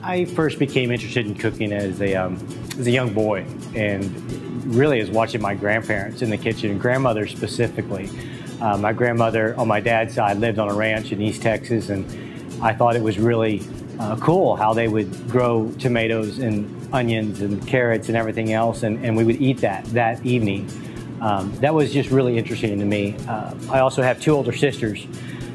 I first became interested in cooking as a young boy, and really as watching my grandparents in the kitchen, grandmother specifically. My grandmother on my dad's side lived on a ranch in East Texas, and I thought it was really cool how they would grow tomatoes and onions and carrots and everything else, and we would eat that evening. That was just really interesting to me. I also have two older sisters,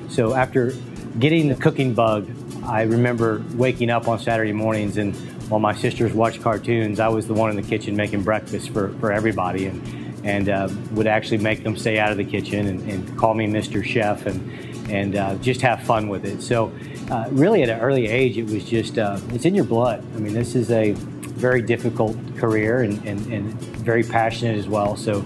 so after getting the cooking bug, I remember waking up on Saturday mornings, and while my sisters watched cartoons, I was the one in the kitchen making breakfast for everybody, and would actually make them stay out of the kitchen and call me Mr. Chef and just have fun with it. So really at an early age, it was just, it's in your blood. I mean, this is a very difficult career and very passionate as well. So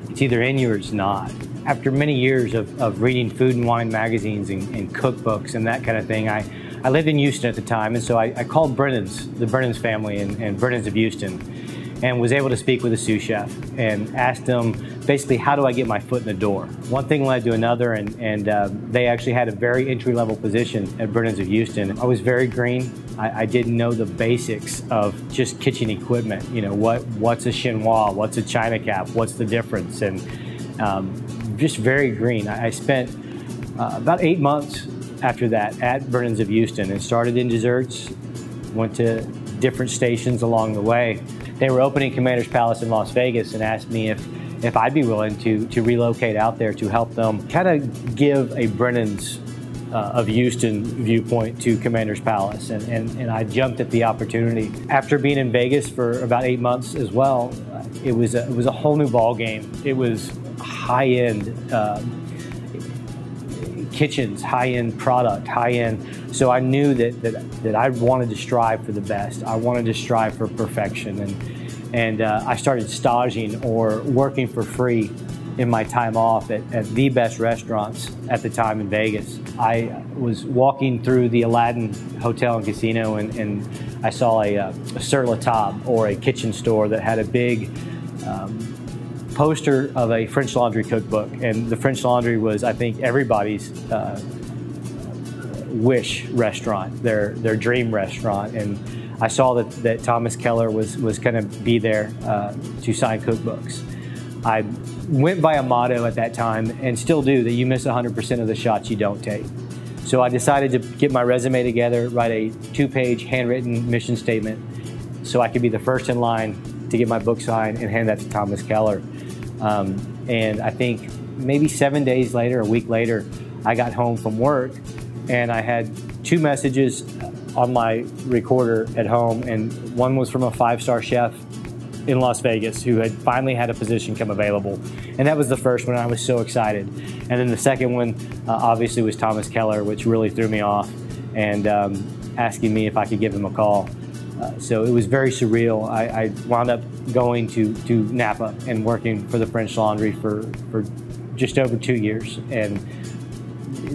it's either in you or it's not. After many years of reading food and wine magazines and cookbooks and that kind of thing, I lived in Houston at the time, and so I called the Brennan's family and Brennan's of Houston, and was able to speak with a sous chef and asked them basically, how do I get my foot in the door? One thing led to another, and they actually had a very entry-level position at Brennan's of Houston. I was very green. I didn't know the basics of just kitchen equipment. You know, what's a chinois, what's a china cap, what's the difference, and just very green. I spent about 8 months after that at Brennan's of Houston, and started in desserts, went to different stations along the way. They were opening Commander's Palace in Las Vegas and asked me if I'd be willing to relocate out there to help them kind of give a Brennan's of Houston viewpoint to Commander's Palace, and I jumped at the opportunity. After being in Vegas for about 8 months as well, it was a whole new ball game. It was high-end kitchens, high-end product, high-end. So I knew that I wanted to strive for the best. I wanted to strive for perfection, and I started staging or working for free in my time off at the best restaurants at the time in Vegas. I was walking through the Aladdin Hotel and Casino, and I saw a sur la table, or a kitchen store, that had a big poster of a French Laundry cookbook, and the French Laundry was, I think, everybody's wish restaurant, their dream restaurant, and I saw that Thomas Keller was going to be there to sign cookbooks. I went by a motto at that time, and still do, that you miss 100% of the shots you don't take. So I decided to get my resume together, write a 2-page handwritten mission statement so I could be the first in line to get my book signed and hand that to Thomas Keller. And I think maybe 7 days later, a week later, I got home from work, and I had 2 messages on my recorder at home, and one was from a 5-star chef in Las Vegas who had finally had a position come available. And that was the first one. I was so excited. And then the second one obviously was Thomas Keller, which really threw me off, and asking me if I could give him a call. So it was very surreal. I wound up going to Napa and working for the French Laundry for just over 2 years, and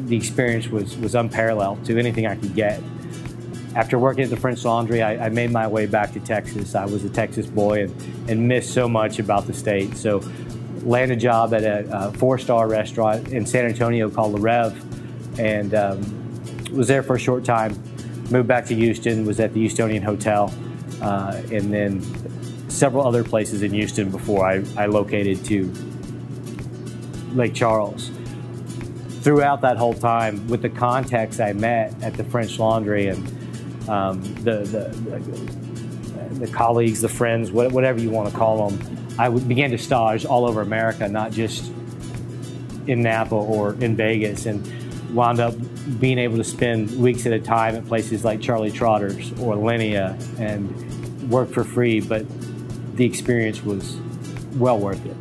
the experience was unparalleled to anything I could get. After working at the French Laundry, I made my way back to Texas. I was a Texas boy and missed so much about the state. So landed a job at a 4-star restaurant in San Antonio called Le Rev, and was there for a short time. Moved back to Houston, was at the Houstonian Hotel, and then several other places in Houston before I located to Lake Charles. Throughout that whole time, with the contacts I met at the French Laundry and the colleagues, the friends, whatever you want to call them, I began to stage all over America, not just in Napa or in Vegas, and wound up being able to spend weeks at a time at places like Charlie Trotter's or Linea and work for free, but the experience was well worth it.